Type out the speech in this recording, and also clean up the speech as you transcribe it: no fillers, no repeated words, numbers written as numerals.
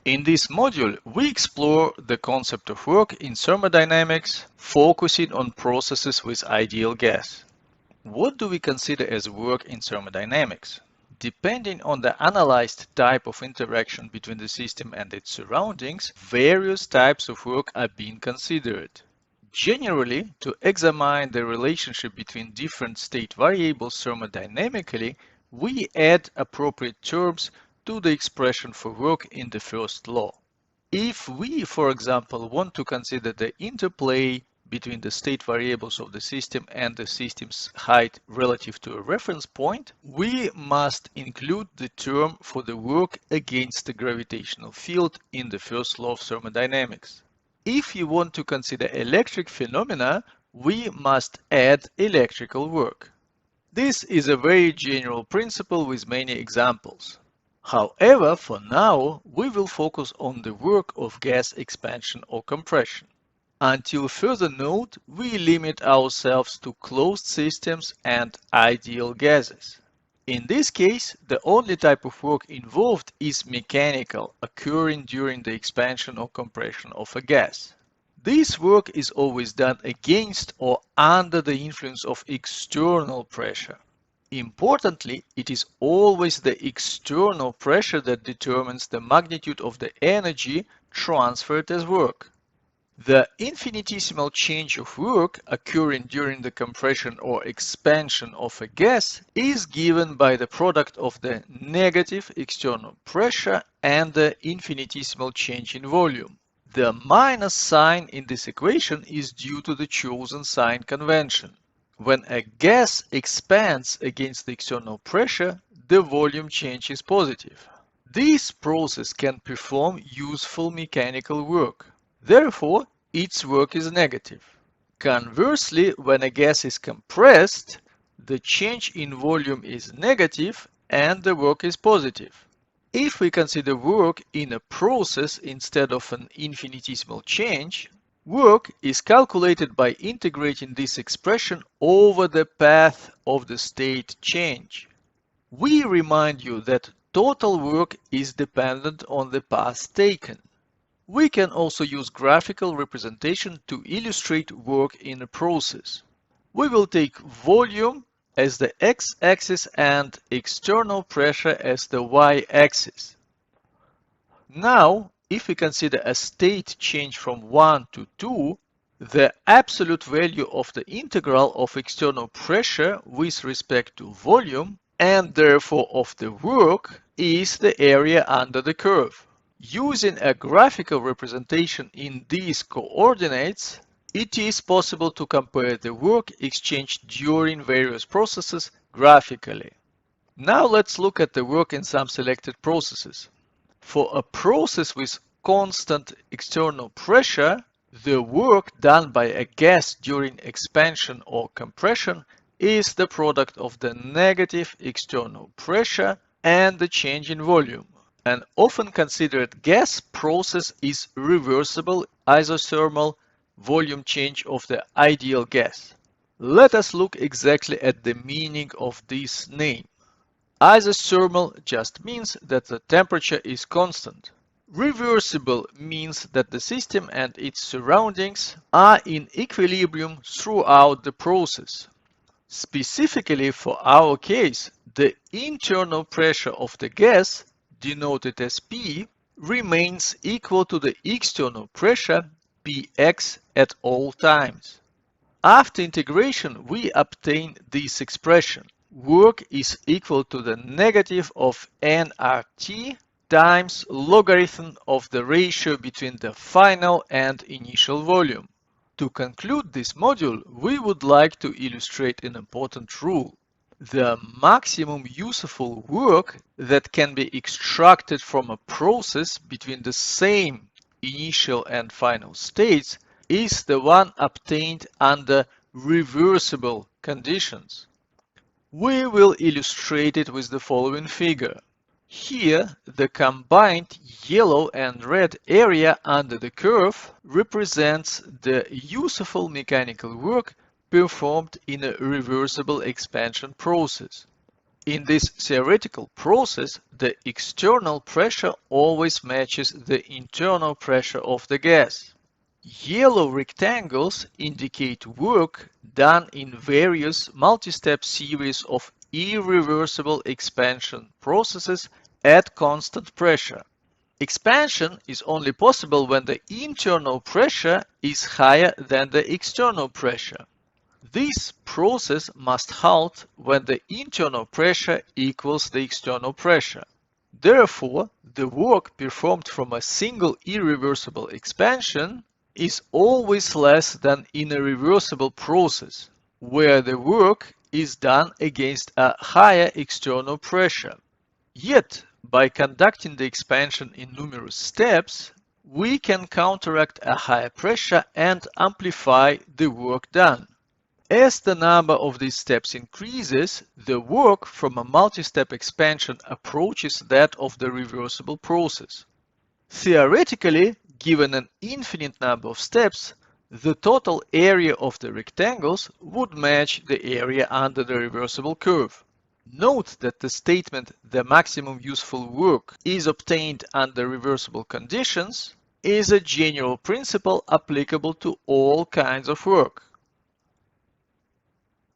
In this module, we explore the concept of work in thermodynamics, focusing on processes with ideal gas. What do we consider as work in thermodynamics? Depending on the analyzed type of interaction between the system and its surroundings, various types of work are being considered. Generally, to examine the relationship between different state variables thermodynamically, we add appropriate terms to the expression for work in the first law. If we, for example, want to consider the interplay between the state variables of the system and the system's height relative to a reference point, we must include the term for the work against the gravitational field in the first law of thermodynamics. If you want to consider electric phenomena, we must add electrical work. This is a very general principle with many examples. However, for now, we will focus on the work of gas expansion or compression. Until further note, we limit ourselves to closed systems and ideal gases. In this case, the only type of work involved is mechanical, occurring during the expansion or compression of a gas. This work is always done against or under the influence of external pressure. Importantly, it is always the external pressure that determines the magnitude of the energy transferred as work. The infinitesimal change of work occurring during the compression or expansion of a gas is given by the product of the negative external pressure and the infinitesimal change in volume. The minus sign in this equation is due to the chosen sign convention. When a gas expands against the external pressure, the volume change is positive. This process can perform useful mechanical work. Therefore, its work is negative. Conversely, when a gas is compressed, the change in volume is negative and the work is positive. If we consider work in a process instead of an infinitesimal change, work is calculated by integrating this expression over the path of the state change. We remind you that total work is dependent on the path taken. We can also use graphical representation to illustrate work in a process. We will take volume as the x-axis and external pressure as the y-axis. Now, if we consider a state change from 1 to 2, the absolute value of the integral of external pressure with respect to volume, and therefore of the work, is the area under the curve. Using a graphical representation in these coordinates, it is possible to compare the work exchanged during various processes graphically. Now let's look at the work in some selected processes. For a process with constant external pressure, the work done by a gas during expansion or compression is the product of the negative external pressure and the change in volume. An often considered gas process is reversible isothermal volume change of the ideal gas. Let us look exactly at the meaning of this name. Isothermal just means that the temperature is constant. Reversible means that the system and its surroundings are in equilibrium throughout the process. Specifically for our case, the internal pressure of the gas, denoted as P, remains equal to the external pressure Px at all times. After integration, we obtain this expression. Work is equal to the negative of nRT times logarithm of the ratio between the final and initial volume. To conclude this module, we would like to illustrate an important rule. The maximum useful work that can be extracted from a process between the same initial and final states is the one obtained under reversible conditions. We will illustrate it with the following figure. Here, the combined yellow and red area under the curve represents the useful mechanical work performed in a reversible expansion process. In this theoretical process, the external pressure always matches the internal pressure of the gas. Yellow rectangles indicate work done in various multi-step series of irreversible expansion processes at constant pressure. Expansion is only possible when the internal pressure is higher than the external pressure. This process must halt when the internal pressure equals the external pressure. Therefore, the work performed from a single irreversible expansion is always less than in a reversible process, where the work is done against a higher external pressure. Yet, by conducting the expansion in numerous steps, we can counteract a higher pressure and amplify the work done. As the number of these steps increases, the work from a multi-step expansion approaches that of the reversible process. Theoretically, given an infinite number of steps, the total area of the rectangles would match the area under the reversible curve. Note that the statement "the maximum useful work is obtained under reversible conditions" is a general principle applicable to all kinds of work.